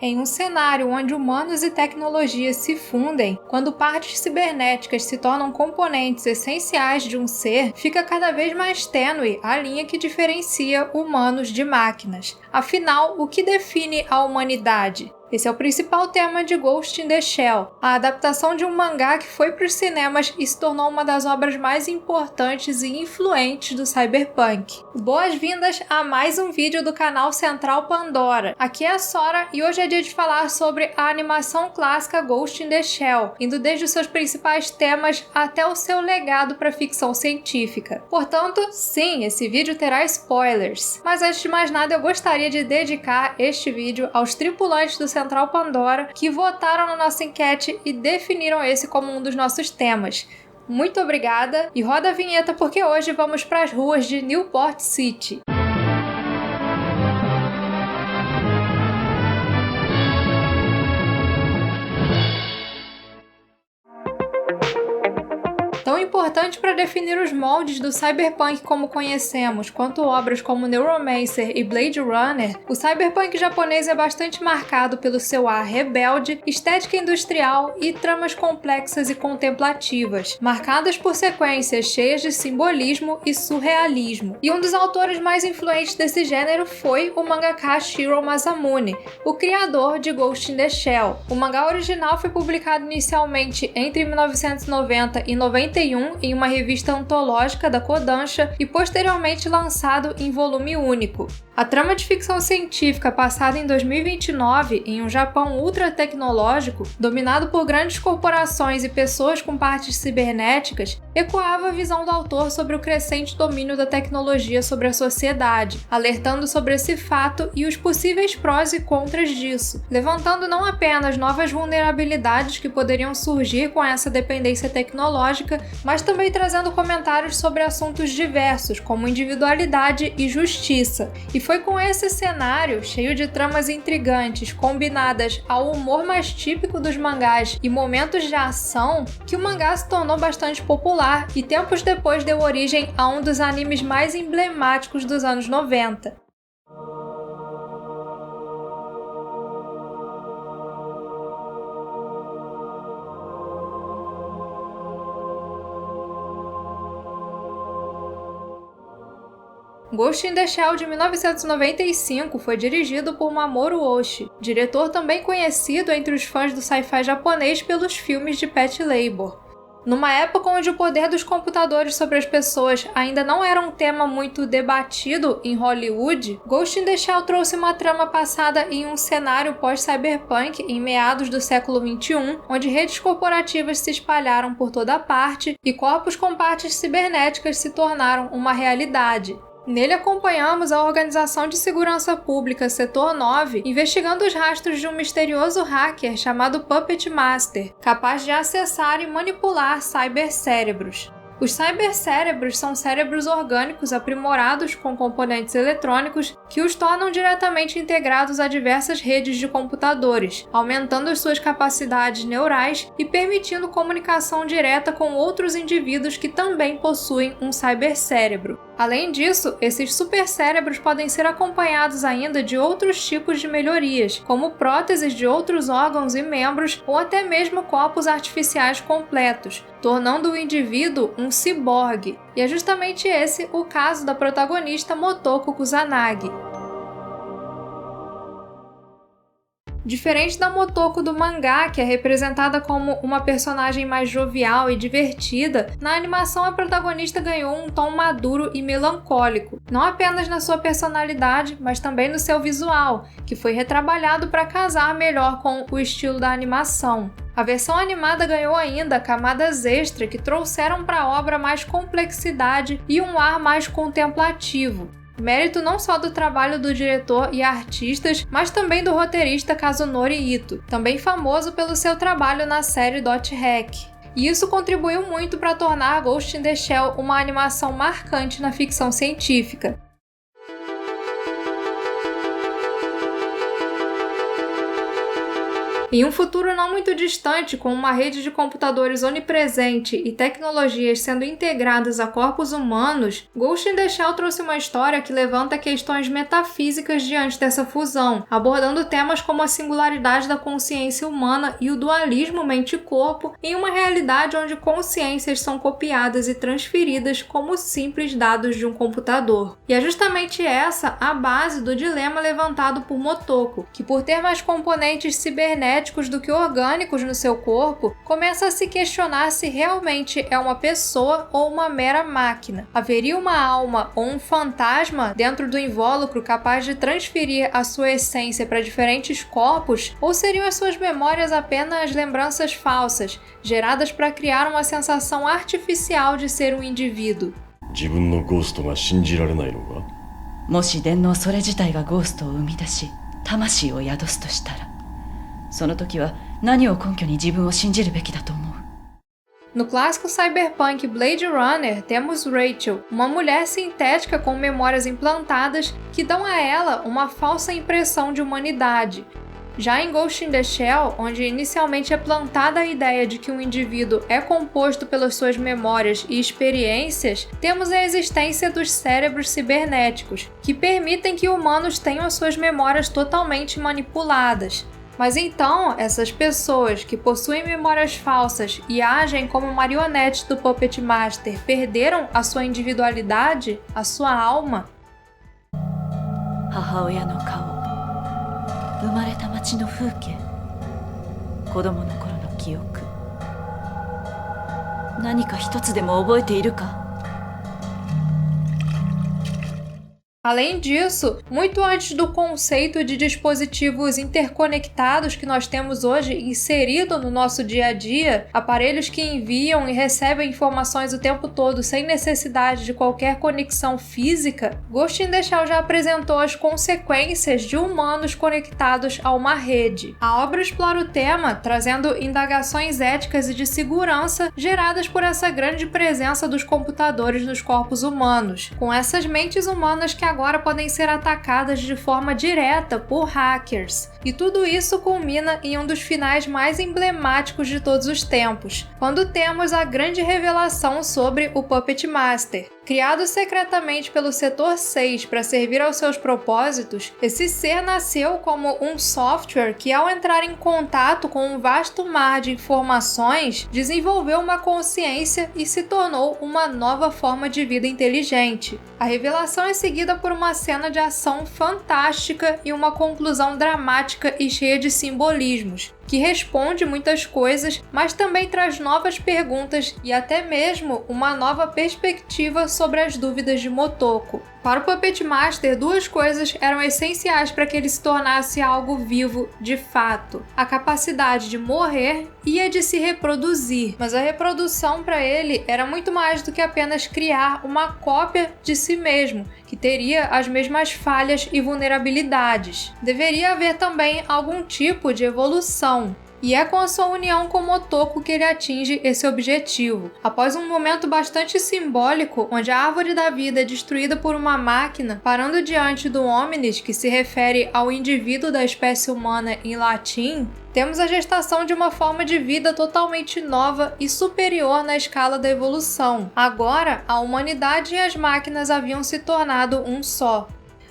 Em um cenário onde humanos e tecnologias se fundem, quando partes cibernéticas se tornam componentes essenciais de um ser, fica cada vez mais tênue a linha que diferencia humanos de máquinas. Afinal, o que define a humanidade? Esse é o principal tema de Ghost in the Shell, a adaptação de um mangá que foi para os cinemas e se tornou uma das obras mais importantes e influentes do cyberpunk. Boas-vindas a mais um vídeo do canal Central Pandora. Aqui é a Sora e hoje é dia de falar sobre a animação clássica Ghost in the Shell, indo desde os seus principais temas até o seu legado para a ficção científica. Portanto, sim, esse vídeo terá spoilers. Mas antes de mais nada, eu gostaria de dedicar este vídeo aos tripulantes do Central Pandora que votaram na nossa enquete e definiram esse como um dos nossos temas. Muito obrigada e roda a vinheta porque hoje vamos para as ruas de Newport City. Tão importante para definir os moldes do cyberpunk como conhecemos, quanto obras como Neuromancer e Blade Runner, o cyberpunk japonês é bastante marcado pelo seu ar rebelde, estética industrial e tramas complexas e contemplativas, marcadas por sequências cheias de simbolismo e surrealismo. E um dos autores mais influentes desse gênero foi o mangaka Shiro Masamune, o criador de Ghost in the Shell. O mangá original foi publicado inicialmente entre 1990 e 91 em uma revista antológica da Kodansha e posteriormente lançado em volume único. A trama de ficção científica passada em 2029 em um Japão ultra tecnológico, dominado por grandes corporações e pessoas com partes cibernéticas, ecoava a visão do autor sobre o crescente domínio da tecnologia sobre a sociedade, alertando sobre esse fato e os possíveis prós e contras disso, levantando não apenas novas vulnerabilidades que poderiam surgir com essa dependência tecnológica, mas também trazendo comentários sobre assuntos diversos, como individualidade e justiça. E foi com esse cenário, cheio de tramas intrigantes, combinadas ao humor mais típico dos mangás e momentos de ação, que o mangá se tornou bastante popular e tempos depois deu origem a um dos animes mais emblemáticos dos anos 90. Ghost in the Shell de 1995 foi dirigido por Mamoru Oshii, diretor também conhecido entre os fãs do sci-fi japonês pelos filmes de Pet Labor. Numa época onde o poder dos computadores sobre as pessoas ainda não era um tema muito debatido em Hollywood, Ghost in the Shell trouxe uma trama passada em um cenário pós-cyberpunk em meados do século XXI, onde redes corporativas se espalharam por toda parte e corpos com partes cibernéticas se tornaram uma realidade. Nele acompanhamos a Organização de Segurança Pública Setor 9 investigando os rastros de um misterioso hacker chamado Puppet Master, capaz de acessar e manipular cybercérebros. Os cybercérebros são cérebros orgânicos aprimorados com componentes eletrônicos que os tornam diretamente integrados a diversas redes de computadores, aumentando as suas capacidades neurais e permitindo comunicação direta com outros indivíduos que também possuem um cybercérebro. Além disso, esses supercérebros podem ser acompanhados ainda de outros tipos de melhorias, como próteses de outros órgãos e membros ou até mesmo corpos artificiais completos, tornando o indivíduo um ciborgue. E é justamente esse o caso da protagonista Motoko Kusanagi. Diferente da Motoko do mangá, que é representada como uma personagem mais jovial e divertida, na animação a protagonista ganhou um tom maduro e melancólico, não apenas na sua personalidade, mas também no seu visual, que foi retrabalhado para casar melhor com o estilo da animação. A versão animada ganhou ainda camadas extra que trouxeram para a obra mais complexidade e um ar mais contemplativo. Mérito não só do trabalho do diretor e artistas, mas também do roteirista Kazunori Ito, também famoso pelo seu trabalho na série Dot Hack. E isso contribuiu muito para tornar Ghost in the Shell uma animação marcante na ficção científica. Em um futuro não muito distante, com uma rede de computadores onipresente e tecnologias sendo integradas a corpos humanos, Ghost in the Shell trouxe uma história que levanta questões metafísicas diante dessa fusão, abordando temas como a singularidade da consciência humana e o dualismo mente-corpo em uma realidade onde consciências são copiadas e transferidas como simples dados de um computador. E é justamente essa a base do dilema levantado por Motoko, que por ter mais componentes cibernéticos do que orgânicos no seu corpo, começa a se questionar se realmente é uma pessoa ou uma mera máquina. Haveria uma alma ou um fantasma dentro do invólucro capaz de transferir a sua essência para diferentes corpos, ou seriam as suas memórias apenas lembranças falsas, geradas para criar uma sensação artificial de ser um indivíduo? 自分のゴーストが信じられないのか？もし電脳それ自体がゴーストを生み出し、魂を宿すとしたら、その時は何を根拠に自分を信じるべきだと思う。 No clássico cyberpunk Blade Runner, temos Rachel, uma mulher sintética com memórias implantadas que dão a ela uma falsa impressão de humanidade. Já em Ghost in the Shell, onde inicialmente é plantada a ideia de que um indivíduo é composto pelas suas memórias e experiências, temos a existência dos cérebros cibernéticos, que permitem que humanos tenham as suas memórias totalmente manipuladas. Mas então, essas pessoas que possuem memórias falsas e agem como marionetes do Puppet Master perderam a sua individualidade, a sua alma? 母親の顔、生まれた町の風景、子供の頃の記憶、何か一つでも覚えているか？ Além disso, muito antes do conceito de dispositivos interconectados que nós temos hoje inserido no nosso dia a dia, aparelhos que enviam e recebem informações o tempo todo sem necessidade de qualquer conexão física, Ghost in the Shell já apresentou as consequências de humanos conectados a uma rede. A obra explora o tema, trazendo indagações éticas e de segurança geradas por essa grande presença dos computadores nos corpos humanos, com essas mentes humanas que agora podem ser atacadas de forma direta por hackers. E tudo isso culmina em um dos finais mais emblemáticos de todos os tempos, quando temos a grande revelação sobre o Puppet Master. Criado secretamente pelo Setor 6 para servir aos seus propósitos, esse ser nasceu como um software que, ao entrar em contato com um vasto mar de informações, desenvolveu uma consciência e se tornou uma nova forma de vida inteligente. A revelação é seguida por uma cena de ação fantástica e uma conclusão dramática e cheia de simbolismos, que responde muitas coisas, mas também traz novas perguntas e até mesmo uma nova perspectiva sobre as dúvidas de Motoko. Para o Puppet Master, duas coisas eram essenciais para que ele se tornasse algo vivo de fato: a capacidade de morrer e a de se reproduzir. Mas a reprodução para ele era muito mais do que apenas criar uma cópia de si mesmo, que teria as mesmas falhas e vulnerabilidades. Deveria haver também algum tipo de evolução. E é com a sua união com Motoko que ele atinge esse objetivo. Após um momento bastante simbólico, onde a árvore da vida é destruída por uma máquina, parando diante do Omnis, que se refere ao indivíduo da espécie humana em latim, temos a gestação de uma forma de vida totalmente nova e superior na escala da evolução. Agora, a humanidade e as máquinas haviam se tornado um só.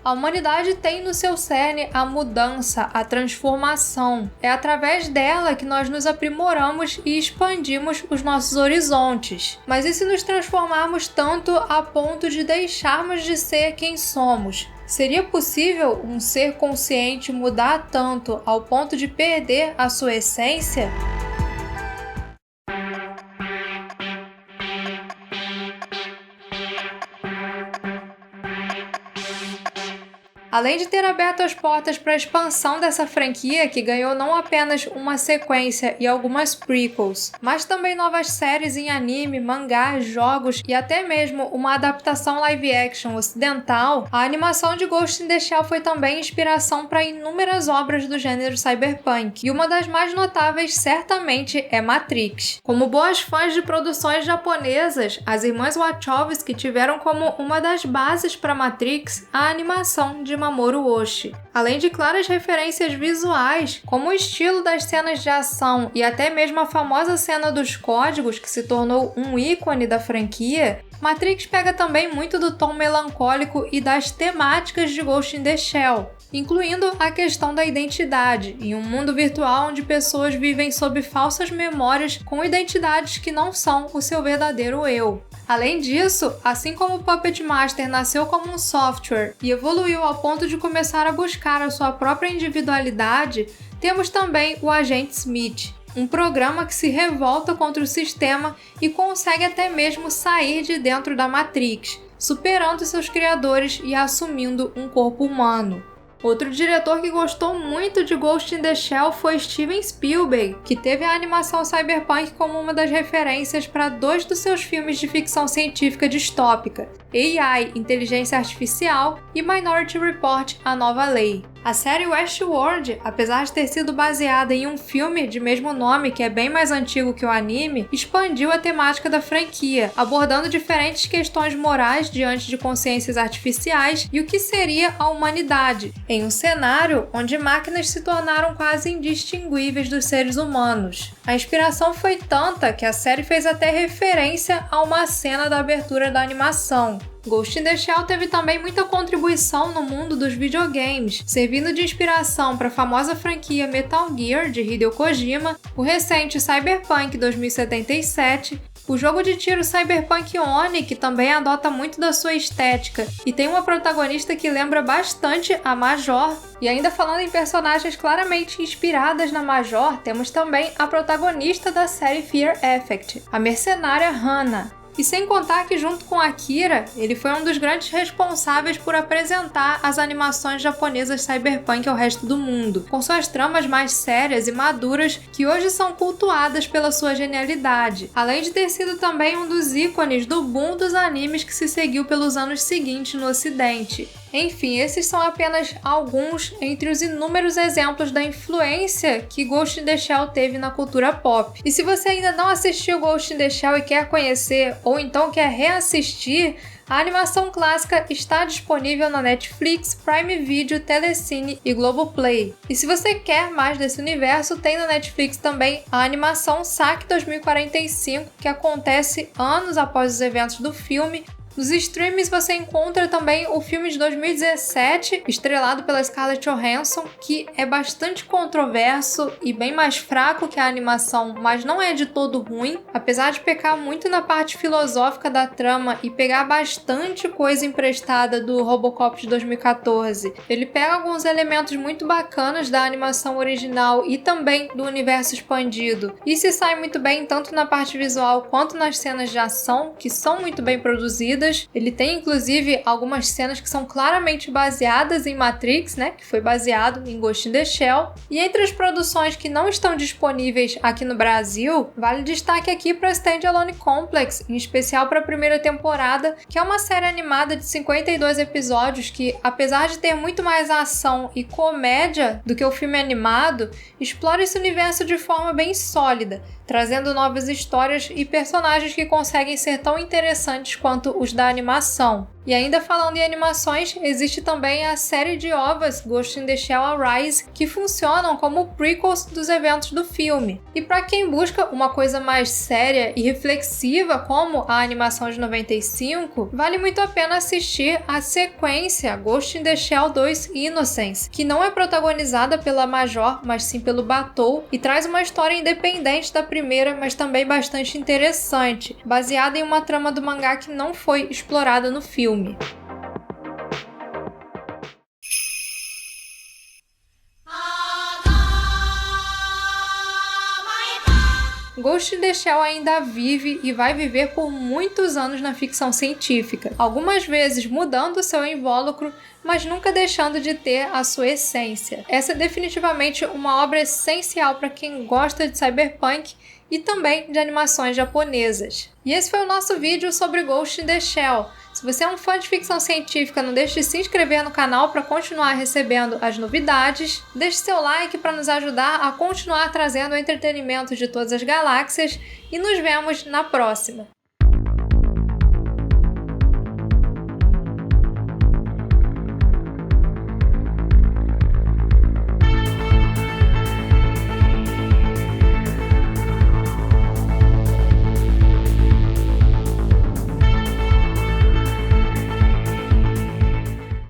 A humanidade tem no seu cerne a mudança, a transformação. É através dela que nós nos aprimoramos e expandimos os nossos horizontes. Mas e se nos transformarmos tanto a ponto de deixarmos de ser quem somos? Seria possível um ser consciente mudar tanto ao ponto de perder a sua essência? Além de ter aberto as portas para a expansão dessa franquia, que ganhou não apenas uma sequência e algumas prequels, mas também novas séries em anime, mangá, jogos e até mesmo uma adaptação live action ocidental, a animação de Ghost in the Shell foi também inspiração para inúmeras obras do gênero cyberpunk, e uma das mais notáveis certamente é Matrix. Como boas fãs de produções japonesas, as irmãs Wachowski tiveram como uma das bases para Matrix a animação de Mamoru Oshii. Além de claras referências visuais, como o estilo das cenas de ação e até mesmo a famosa cena dos códigos, que se tornou um ícone da franquia, Matrix pega também muito do tom melancólico e das temáticas de Ghost in the Shell, incluindo a questão da identidade, em um mundo virtual onde pessoas vivem sob falsas memórias com identidades que não são o seu verdadeiro eu. Além disso, assim como o Puppet Master nasceu como um software e evoluiu ao ponto de começar a buscar a sua própria individualidade, temos também o Agente Smith, um programa que se revolta contra o sistema e consegue até mesmo sair de dentro da Matrix, superando seus criadores e assumindo um corpo humano. Outro diretor que gostou muito de Ghost in the Shell foi Steven Spielberg, que teve a animação cyberpunk como uma das referências para 2 dos seus filmes de ficção científica distópica, AI, Inteligência Artificial, e Minority Report, A Nova Lei. A série Westworld, apesar de ter sido baseada em um filme de mesmo nome que é bem mais antigo que o anime, expandiu a temática da franquia, abordando diferentes questões morais diante de consciências artificiais e o que seria a humanidade, em um cenário onde máquinas se tornaram quase indistinguíveis dos seres humanos. A inspiração foi tanta que a série fez até referência a uma cena da abertura da animação. Ghost in the Shell teve também muita contribuição no mundo dos videogames, servindo de inspiração para a famosa franquia Metal Gear de Hideo Kojima, o recente Cyberpunk 2077, o jogo de tiro Cyberpunk One, que também adota muito da sua estética e tem uma protagonista que lembra bastante a Major. E ainda falando em personagens claramente inspiradas na Major, temos também a protagonista da série Fear Effect, a mercenária Hana. E sem contar que junto com Akira, ele foi um dos grandes responsáveis por apresentar as animações japonesas cyberpunk ao resto do mundo, com suas tramas mais sérias e maduras que hoje são cultuadas pela sua genialidade, além de ter sido também um dos ícones do boom dos animes que se seguiu pelos anos seguintes no ocidente. Enfim, esses são apenas alguns entre os inúmeros exemplos da influência que Ghost in the Shell teve na cultura pop. E se você ainda não assistiu Ghost in the Shell e quer conhecer, ou então quer reassistir, a animação clássica está disponível na Netflix, Prime Video, Telecine e Globoplay. E se você quer mais desse universo, tem na Netflix também a animação SAC 2045, que acontece anos após os eventos do filme. Nos streams você encontra também o filme de 2017, estrelado pela Scarlett Johansson, que é bastante controverso e bem mais fraco que a animação, mas não é de todo ruim, apesar de pecar muito na parte filosófica da trama e pegar bastante coisa emprestada do Robocop de 2014. Ele pega alguns elementos muito bacanas da animação original e também do universo expandido, e se sai muito bem tanto na parte visual quanto nas cenas de ação, que são muito bem produzidas. Ele tem inclusive algumas cenas que são claramente baseadas em Matrix, né, que foi baseado em Ghost in the Shell. E entre as produções que não estão disponíveis aqui no Brasil, vale destaque aqui para Standalone Complex, em especial para a primeira temporada, que é uma série animada de 52 episódios que, apesar de ter muito mais ação e comédia do que o filme animado, explora esse universo de forma bem sólida, trazendo novas histórias e personagens que conseguem ser tão interessantes quanto os da animação. E ainda falando em animações, existe também a série de ovas Ghost in the Shell Arise, que funcionam como prequels dos eventos do filme. E para quem busca uma coisa mais séria e reflexiva, como a animação de 95, vale muito a pena assistir a sequência Ghost in the Shell 2 Innocence, que não é protagonizada pela Major, mas sim pelo Batou, e traz uma história independente da primeira, mas também bastante interessante, baseada em uma trama do mangá que não foi explorada no filme. Ghost in the Shell ainda vive e vai viver por muitos anos na ficção científica, algumas vezes mudando seu invólucro, mas nunca deixando de ter a sua essência. Essa é definitivamente uma obra essencial para quem gosta de cyberpunk e também de animações japonesas. E esse foi o nosso vídeo sobre Ghost in the Shell. Se você é um fã de ficção científica, não deixe de se inscrever no canal para continuar recebendo as novidades. Deixe seu like para nos ajudar a continuar trazendo o entretenimento de todas as galáxias e nos vemos na próxima.